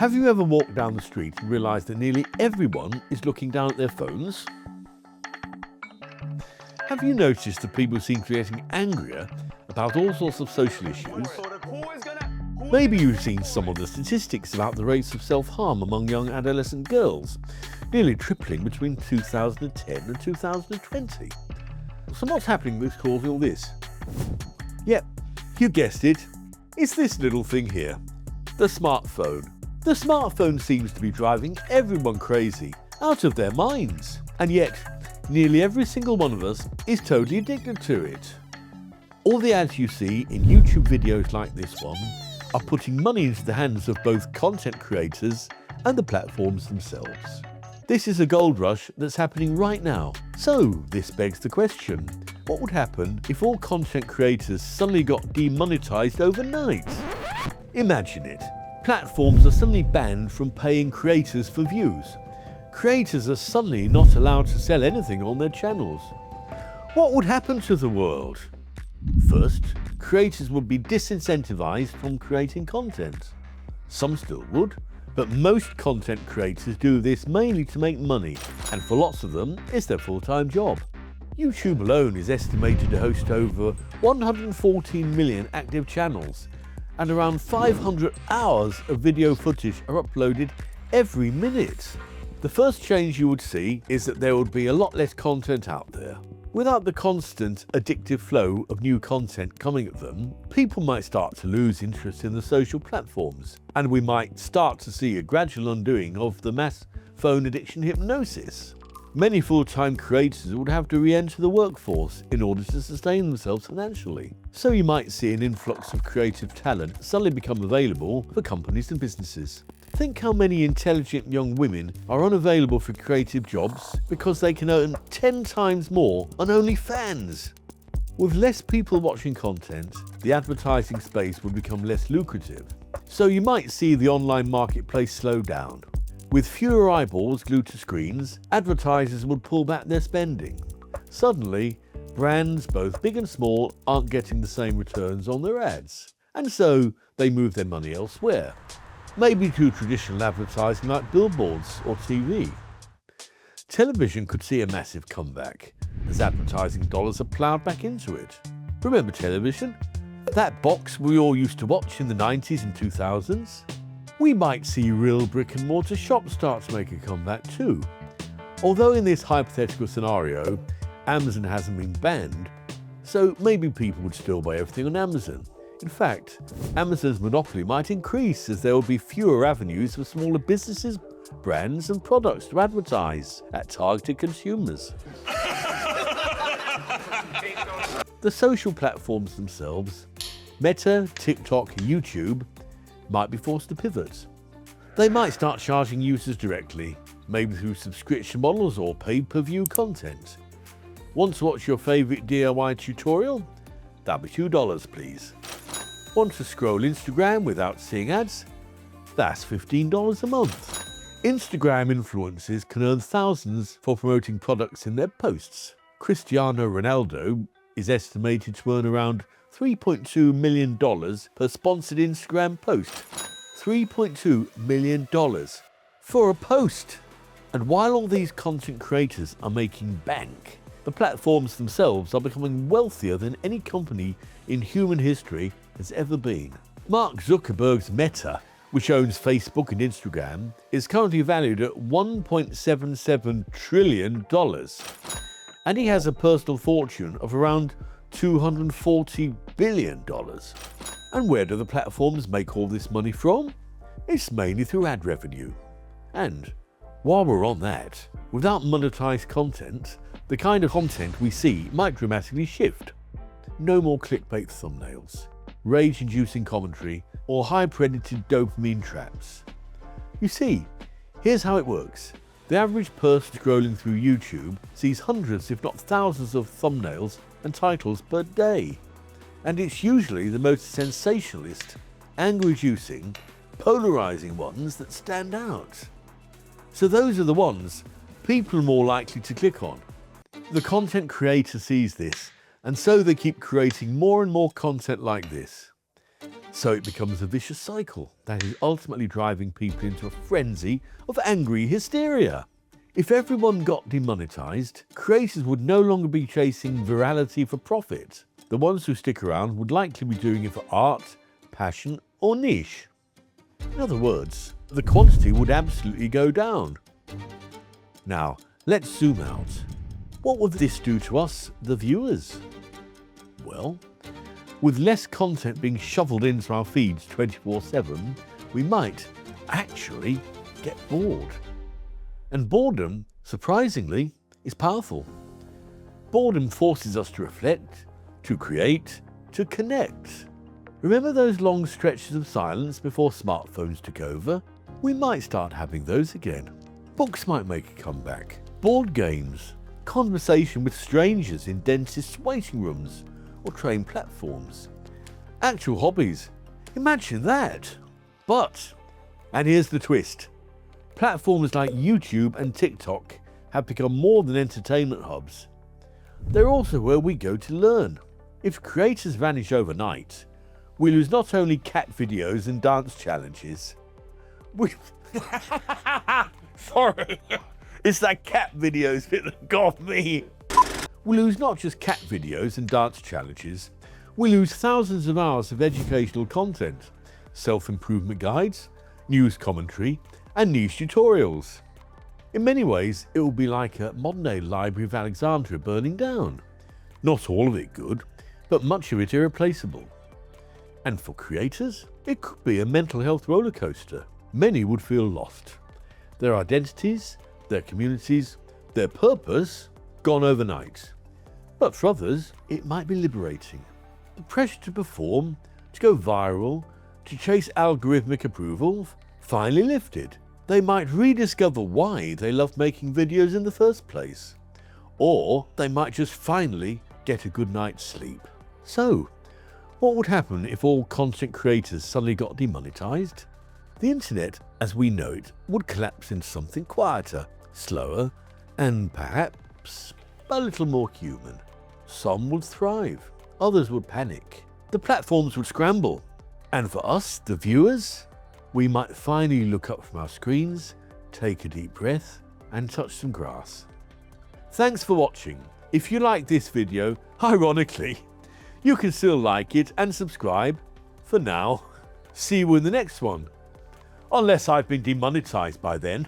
Have you ever walked down the street and realised that nearly everyone is looking down at their phones? Have you noticed that people seem to be getting angrier about all sorts of social issues? Maybe you've seen some of the statistics about the rates of self-harm among young adolescent girls, nearly tripling between 2010 and 2020. So what's happening that's causing all this? Yep, you guessed it. It's this little thing here, the smartphone. The smartphone seems to be driving everyone crazy, out of their minds. And yet, nearly every single one of us is totally addicted to it. All the ads you see in YouTube videos like this one are putting money into the hands of both content creators and the platforms themselves. This is a gold rush that's happening right now. So this begs the question, what would happen if all content creators suddenly got demonetized overnight? Imagine it. Platforms are suddenly banned from paying creators for views. Creators are suddenly not allowed to sell anything on their channels. What would happen to the world? First, creators would be disincentivized from creating content. Some still would, but most content creators do this mainly to make money, and for lots of them, it's their full-time job. YouTube alone is estimated to host over 114 million active channels, and around 500 hours of video footage are uploaded every minute. The first change you would see is that there would be a lot less content out there. Without the constant addictive flow of new content coming at them, people might start to lose interest in the social platforms, and we might start to see a gradual undoing of the mass phone addiction hypnosis. Many full-time creators would have to re-enter the workforce in order to sustain themselves financially. So you might see an influx of creative talent suddenly become available for companies and businesses. Think how many intelligent young women are unavailable for creative jobs because they can earn 10 times more on OnlyFans. With less people watching content, the advertising space would become less lucrative. So you might see the online marketplace slow down. With fewer eyeballs glued to screens, advertisers would pull back their spending. Suddenly, brands, both big and small, aren't getting the same returns on their ads, and so they move their money elsewhere. Maybe to traditional advertising like billboards or TV. Television could see a massive comeback as advertising dollars are ploughed back into it. Remember television? That box we all used to watch in the 90s and 2000s? We might see real brick and mortar shops start to make a comeback too. Although in this hypothetical scenario, Amazon hasn't been banned, so maybe people would still buy everything on Amazon. In fact, Amazon's monopoly might increase as there will be fewer avenues for smaller businesses, brands and products to advertise at targeted consumers. The social platforms themselves, Meta, TikTok, YouTube, might be forced to pivot. They might start charging users directly, maybe through subscription models or pay-per-view content. Want to watch your favourite DIY tutorial? That'll be $2, please. Want to scroll Instagram without seeing ads? That's $15 a month. Instagram influencers can earn thousands for promoting products in their posts. Cristiano Ronaldo is estimated to earn around $3.2 million per sponsored Instagram post. $3.2 million for a post. And while all these content creators are making bank, the platforms themselves are becoming wealthier than any company in human history has ever been. Mark Zuckerberg's Meta, which owns Facebook and Instagram, is currently valued at $1.77 trillion. And he has a personal fortune of around $240 billion. And where do the platforms make all this money from? It's mainly through ad revenue. And while we're on that, without monetized content, the kind of content we see might dramatically shift. No more clickbait thumbnails, rage-inducing commentary, or hyper-edited dopamine traps. You see, here's how it works. The average person scrolling through YouTube sees hundreds if not thousands of thumbnails and titles per day. And it's usually the most sensationalist, anger-inducing, polarizing ones that stand out. So those are the ones people are more likely to click on. The content creator sees this, and so they keep creating more and more content like this. So it becomes a vicious cycle that is ultimately driving people into a frenzy of angry hysteria. If everyone got demonetized, creators would no longer be chasing virality for profit. The ones who stick around would likely be doing it for art, passion, or niche. In other words, the quantity would absolutely go down. Now, let's zoom out. What would this do to us, the viewers? Well, with less content being shoveled into our feeds 24/7, we might actually get bored. And boredom, surprisingly, is powerful. Boredom forces us to reflect, to create, to connect. Remember those long stretches of silence before smartphones took over? We might start having those again. Books might make a comeback. Board games, conversation with strangers in dentists' waiting rooms or train platforms. Actual hobbies. Imagine that. But, and here's the twist, platforms like YouTube and TikTok have become more than entertainment hubs. They're also where we go to learn. If creators vanish overnight, we lose not only cat videos and dance challenges. Sorry, it's that cat videos bit that got me. We lose not just cat videos and dance challenges, we lose thousands of hours of educational content, self-improvement guides, news commentary, and niche tutorials. In many ways, it will be like a modern-day Library of Alexandria burning down. Not all of it good, but much of it irreplaceable. And for creators, it could be a mental health roller coaster. Many would feel lost. Their identities, their communities, their purpose, gone overnight. But for others, it might be liberating. The pressure to perform, to go viral, to chase algorithmic approval, finally lifted. They might rediscover why they loved making videos in the first place. Or they might just finally get a good night's sleep. So, what would happen if all content creators suddenly got demonetized? The internet, as we know it, would collapse into something quieter, slower, and perhaps a little more human. Some would thrive, others would panic. The platforms would scramble. And for us, the viewers, we might finally look up from our screens, take a deep breath, and touch some grass. Thanks for watching. If you like this video, ironically, you can still like it and subscribe for now. See you in the next one. Unless I've been demonetized by then.